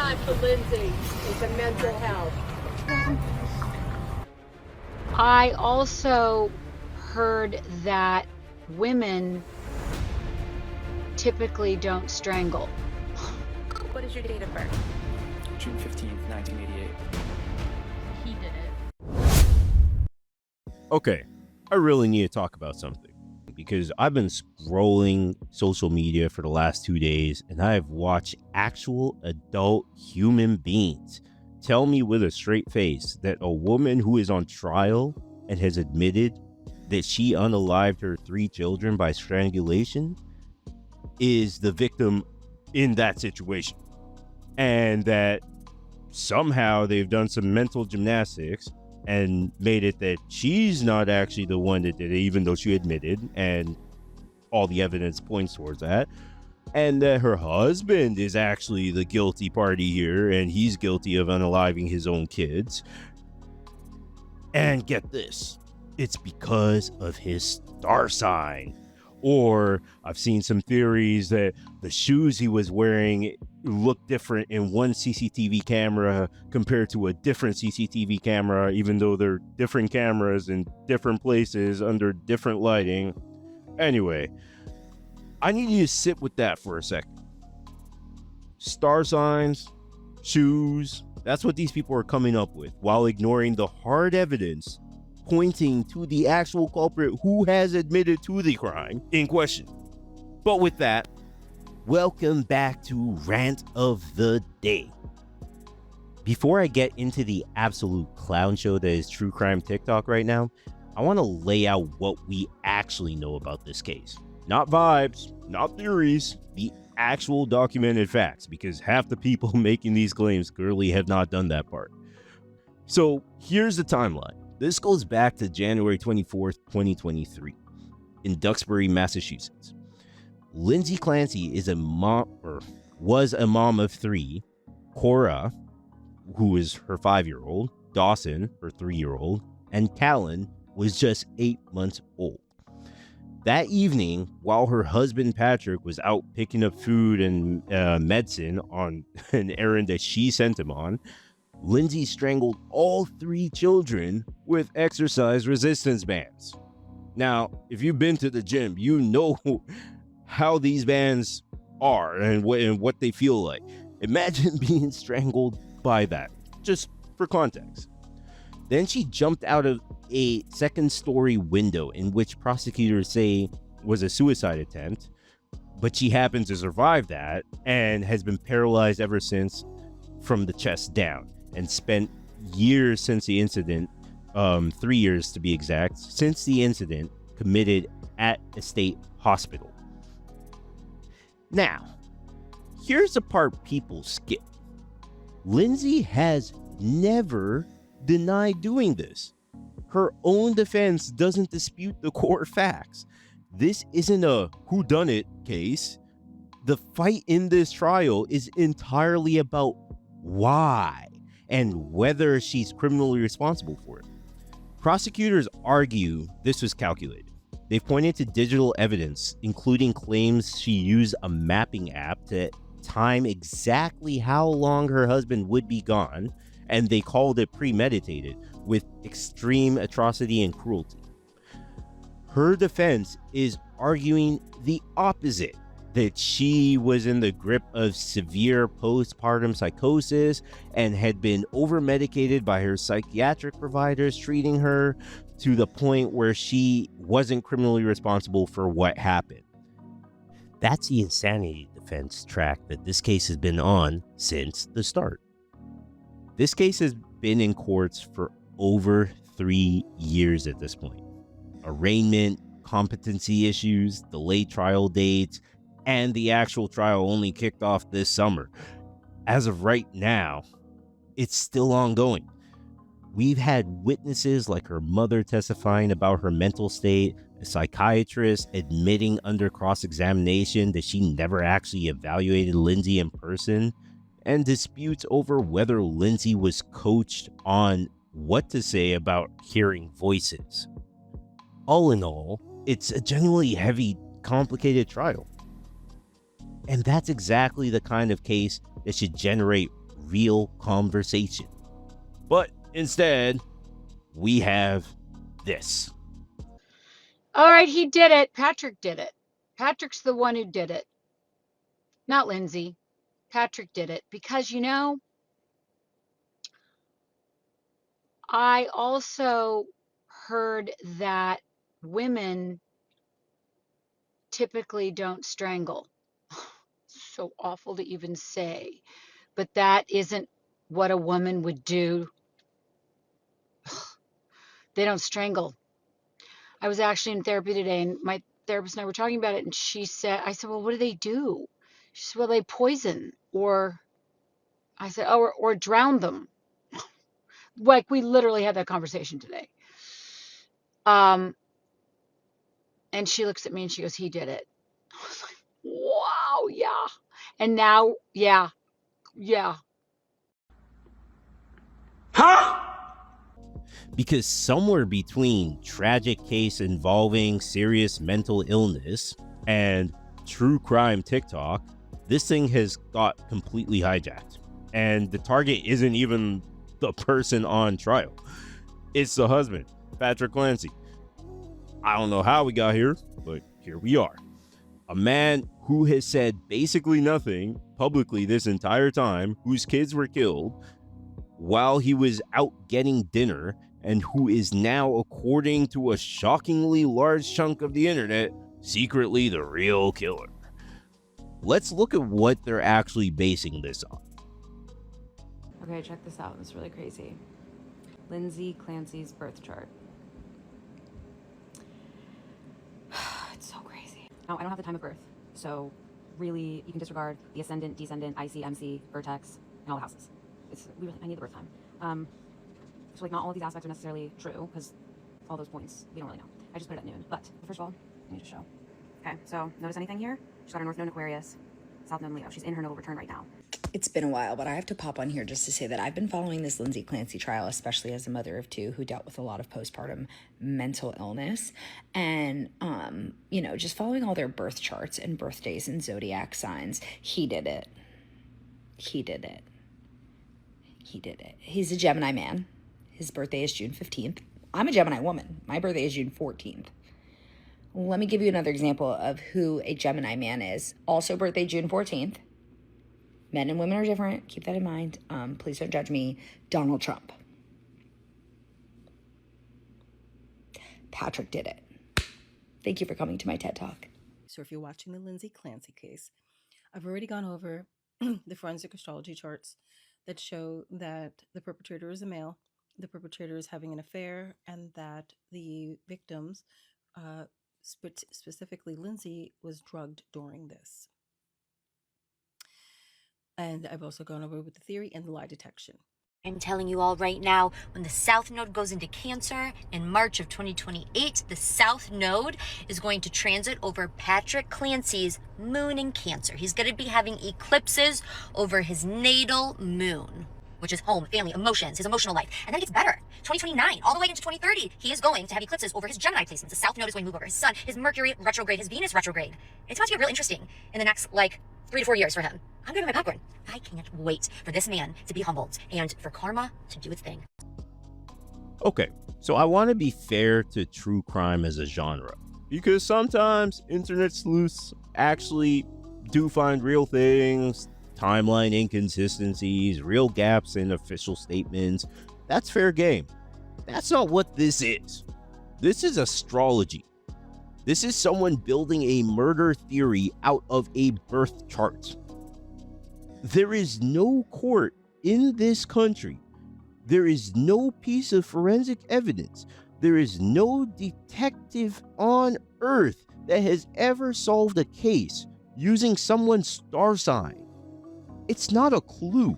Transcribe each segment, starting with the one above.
time for Lindsay. It's a mental health. I also heard that women typically don't strangle. What is your date of birth? June 15th, 1988. He did it. Okay, I really need to talk about something because I've been scrolling social media for the last 2 days and I have watched actual adult human beings tell me with a straight face that a woman who is on trial and has admitted that she unalived her 3 children by strangulation is the victim in that situation, and that somehow they've done some mental gymnastics and made it that she's not actually the one that did it, even though she admitted, and all the evidence points towards that, and that her husband is actually the guilty party here and he's guilty of unaliving his own kids. And get this, it's because of his star sign. Or I've seen some theories that the shoes he was wearing look different in one CCTV camera compared to a different CCTV camera, even though they're different cameras in different places under different lighting. Anyway, I need you to sit with that for a second. Star signs, shoes, that's what these people are coming up with while ignoring the hard evidence pointing to the actual culprit who has admitted to the crime in question. But with that, welcome back to Rant of the Day. Before I get into the absolute clown show that is true crime TikTok right now, I want to lay out what we actually know about this case. Not vibes, not theories, the actual documented facts, because half the people making these claims clearly have not done that part. So here's the timeline. This goes back to January 24th, 2023 in Duxbury, Massachusetts. Lindsay Clancy is was a mom of 3, Cora, who is her 5-year-old, Dawson, her 3-year-old, and Callan was just 8 months old. That evening, while her husband Patrick was out picking up food and medicine on an errand that she sent him on, Lindsay strangled all 3 children with exercise resistance bands. Now, if you've been to the gym, you know how these bands are and what they feel like. Imagine being strangled by that, just for context. Then she jumped out of a second-story window, in which prosecutors say was a suicide attempt, but she happened to survive that and has been paralyzed ever since from the chest down, and spent years since the incident, 3 years to be exact, since the incident, committed at a state hospital. Now, here's the part people skip. Lindsay has never denied doing this. Her own defense doesn't dispute the core facts. This isn't a whodunit case. The fight in this trial is entirely about why and whether she's criminally responsible for it. Prosecutors argue this was calculated. They've pointed to digital evidence, including claims she used a mapping app to time exactly how long her husband would be gone, and they called it premeditated, with extreme atrocity and cruelty. Her defense is arguing the opposite, that she was in the grip of severe postpartum psychosis and had been over-medicated by her psychiatric providers treating her to the point where she wasn't criminally responsible for what happened. That's the insanity defense track that this case has been on since the start. This case has been in courts for over 3 years at this point. Arraignment, competency issues, delayed trial dates, and the actual trial only kicked off this summer. As of right now, it's still ongoing. We've had witnesses like her mother testifying about her mental state, a psychiatrist admitting under cross-examination that she never actually evaluated Lindsay in person, and disputes over whether Lindsay was coached on what to say about hearing voices. All in all, it's a genuinely heavy, complicated trial. And that's exactly the kind of case that should generate real conversation. But instead, we have this. All right, he did it. Patrick did it. Patrick's the one who did it. Not Lindsay. Patrick did it. Because, I also heard that women typically don't strangle. So awful to even say, but that isn't what a woman would do. They don't strangle. I was actually in therapy today, and my therapist and I were talking about it, and I said, well, what do they do? She said, well, they poison, or I said, oh, or drown them. Like, we literally had that conversation today. And she looks at me and she goes, he did it. I was like, wow, yeah. And now, yeah. Because somewhere between tragic case involving serious mental illness and true crime TikTok, this thing has got completely hijacked. And the target isn't even the person on trial. It's the husband, Patrick Clancy. I don't know how we got here, but here we are. A man who has said basically nothing publicly this entire time, whose kids were killed while he was out getting dinner, and who is now, according to a shockingly large chunk of the internet, secretly the real killer. Let's look at what they're actually basing this on. Okay, check this out. It's really crazy. Lindsay Clancy's birth chart. It's so crazy. Now, I don't have the time of birth, so really, you can disregard the ascendant, descendant, IC, MC, vertex, and all the houses. I need the birth time. So like, not all of these aspects are necessarily true, because all those points, we don't really know. I just put it at noon. But first of all, let me just show. Okay, so notice anything here? She's got her North Node Aquarius, South Node Leo. She's in her nodal return right now. It's been a while, but I have to pop on here just to say that I've been following this Lindsay Clancy trial, especially as a mother of two who dealt with a lot of postpartum mental illness. And, just following all their birth charts and birthdays and zodiac signs. He did it. He's a Gemini man. His birthday is June 15th. I'm a Gemini woman. My birthday is June 14th. Let me give you another example of who a Gemini man is. Also birthday June 14th. Men and women are different. Keep that in mind. Please don't judge me. Donald Trump. Patrick did it. Thank you for coming to my TED Talk. So if you're watching the Lindsay Clancy case, I've already gone over the forensic astrology charts that show that the perpetrator is a male, the perpetrator is having an affair, and that the victims, specifically Lindsay, was drugged during this. And I've also gone over with the theory and the lie detection. I'm telling you all right now, when the South Node goes into Cancer in March of 2028, the South Node is going to transit over Patrick Clancy's moon in Cancer. He's going to be having eclipses over his natal moon, which is home, family, emotions, his emotional life. And then it gets better. 2029, all the way into 2030, he is going to have eclipses over his Gemini placements. The South Node is going to move over his Sun, his Mercury retrograde, his Venus retrograde. It's about to get real interesting in the next, 3 to 4 years for him. I'm grabbing my popcorn. I can't wait for this man to be humbled and for karma to do its thing. Okay, so I want to be fair to true crime as a genre, because sometimes internet sleuths actually do find real things, timeline inconsistencies, real gaps in official statements. That's fair game. That's not what this is. This is astrology. This is someone building a murder theory out of a birth chart. There is no court in this country. There is no piece of forensic evidence. There is no detective on earth that has ever solved a case using someone's star sign. It's not a clue.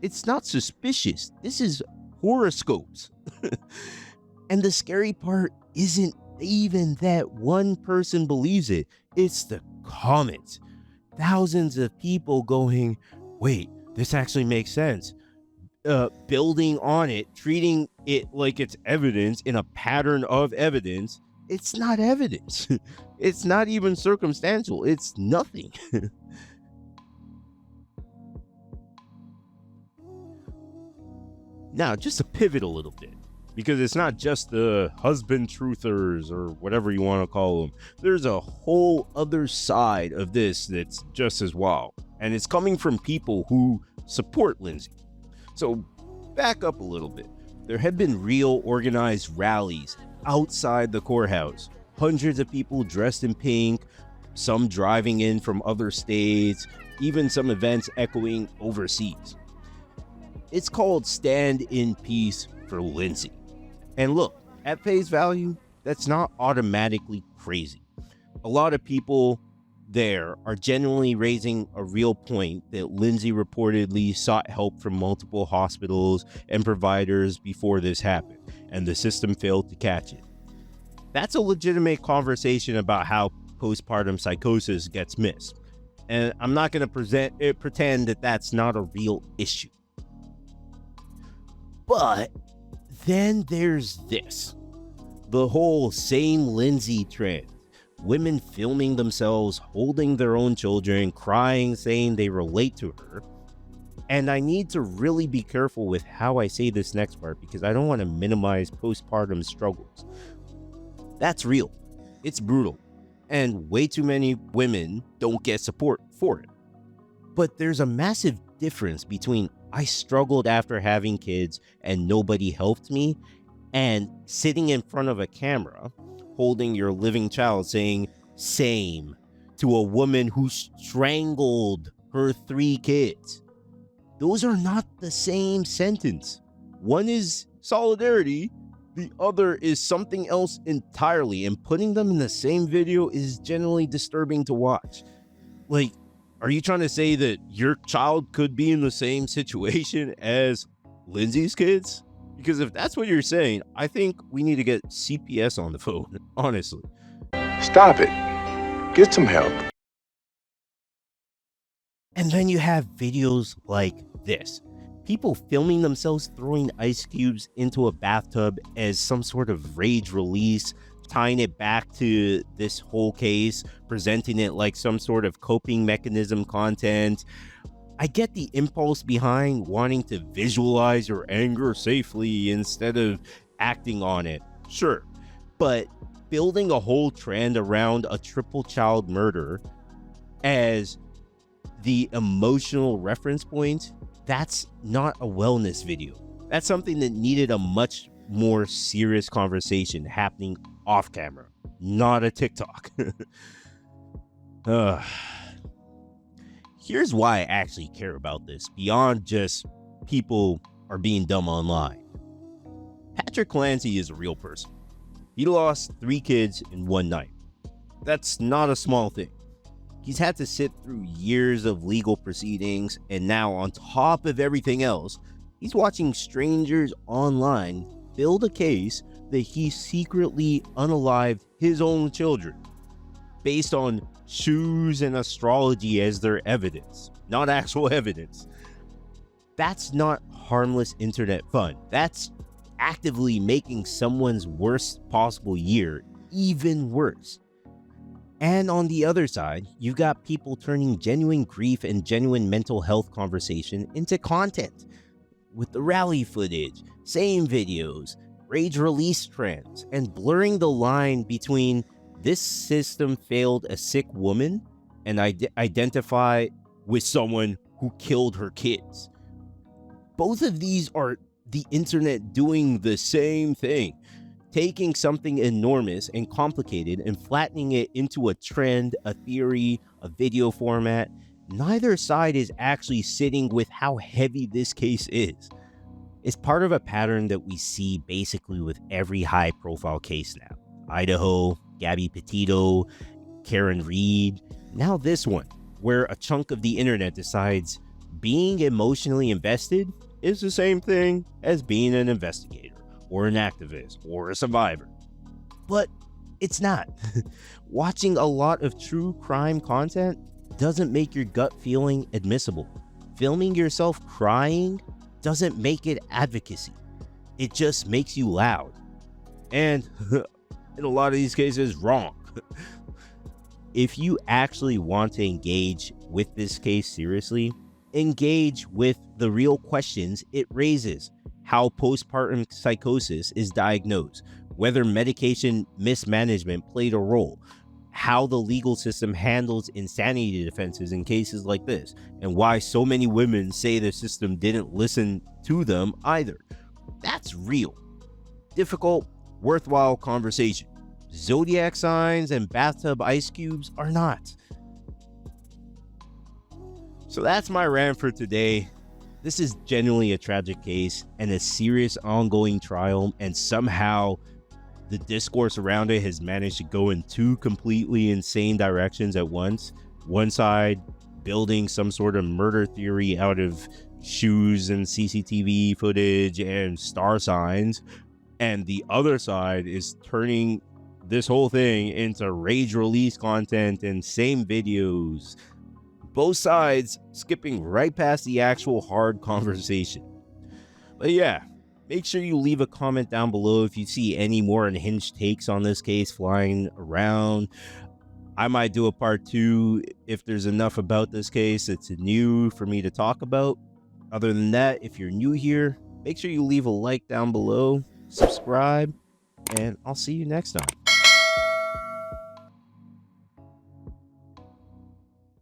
It's not suspicious. This is horoscopes. And the scary part isn't even that one person believes it. It's the comments. Thousands of people going, wait, this actually makes sense. Building on it, treating it like it's evidence in a pattern of evidence. It's not evidence. It's not even circumstantial. It's nothing. Now, just to pivot a little bit, because it's not just the husband truthers or whatever you want to call them. There's a whole other side of this that's just as wild, and it's coming from people who support Lindsay. So back up a little bit. There have been real organized rallies outside the courthouse. Hundreds of people dressed in pink, some driving in from other states, even some events echoing overseas. It's called Stand in Peace for Lindsay. And look, at face value, that's not automatically crazy. A lot of people there are genuinely raising a real point that Lindsay reportedly sought help from multiple hospitals and providers before this happened, and the system failed to catch it. That's a legitimate conversation about how postpartum psychosis gets missed. And I'm not going to pretend that that's not a real issue. But then there's this. The whole same Lindsay trend. Women filming themselves, holding their own children, crying, saying they relate to her. And I need to really be careful with how I say this next part because I don't want to minimize postpartum struggles. That's real. It's brutal. And way too many women don't get support for it. But there's a massive difference between I struggled after having kids and nobody helped me, and sitting in front of a camera, holding your living child saying same to a woman who strangled her 3 kids. Those are not the same sentence. One is solidarity, the other is something else entirely, and putting them in the same video is generally disturbing to watch. Like, are you trying to say that your child could be in the same situation as Lindsay's kids? Because if that's what you're saying, I think we need to get CPS on the phone, honestly. Stop it. Get some help. And then you have videos like this. People filming themselves throwing ice cubes into a bathtub as some sort of rage release, tying it back to this whole case, presenting it like some sort of coping mechanism content. I get the impulse behind wanting to visualize your anger safely instead of acting on it. Sure. But building a whole trend around a triple child murder as the emotional reference point, that's not a wellness video. That's something that needed a much more serious conversation happening off camera, not a TikTok. Here's why I actually care about this beyond just people are being dumb online. Patrick Clancy is a real person. He lost 3 kids in one night. That's not a small thing. He's had to sit through years of legal proceedings, and now on top of everything else, he's watching strangers online build a case that he secretly unalived his own children based on shoes and astrology as their evidence, not actual evidence. That's not harmless internet fun. That's actively making someone's worst possible year even worse. And on the other side, you've got people turning genuine grief and genuine mental health conversation into content with the rally footage, same videos, rage release trends, and blurring the line between this system failed a sick woman and identify with someone who killed her kids. Both of these are the internet doing the same thing, taking something enormous and complicated and flattening it into a trend, a theory, a video format. Neither side is actually sitting with how heavy this case is. It's part of a pattern that we see basically with every high-profile case now. Idaho, Gabby Petito, Karen Reed, now this one, where a chunk of the internet decides being emotionally invested is the same thing as being an investigator, or an activist, or a survivor. But it's not. Watching a lot of true crime content doesn't make your gut feeling admissible. Filming yourself crying doesn't make it advocacy. It just makes you loud. And in a lot of these cases, wrong. If you actually want to engage with this case seriously, engage with the real questions it raises. how postpartum psychosis is diagnosed, whether medication mismanagement played a role, how the legal system handles insanity defenses in cases like this, and why so many women say the system didn't listen to them either. That's real. Difficult, worthwhile conversation. Zodiac signs and bathtub ice cubes are not. So that's my rant for today. This is genuinely a tragic case and a serious ongoing trial, and somehow the discourse around it has managed to go in two completely insane directions at once. One side building some sort of murder theory out of shoes and CCTV footage and star signs, and the other side is turning this whole thing into rage release content and same videos. Both sides skipping right past the actual hard conversation. But yeah, make sure you leave a comment down below if you see any more unhinged takes on this case flying around. I might do a part 2 if there's enough about this case it's new for me to talk about. Other than that, if you're new here, make sure you leave a like down below, subscribe, and I'll see you next time.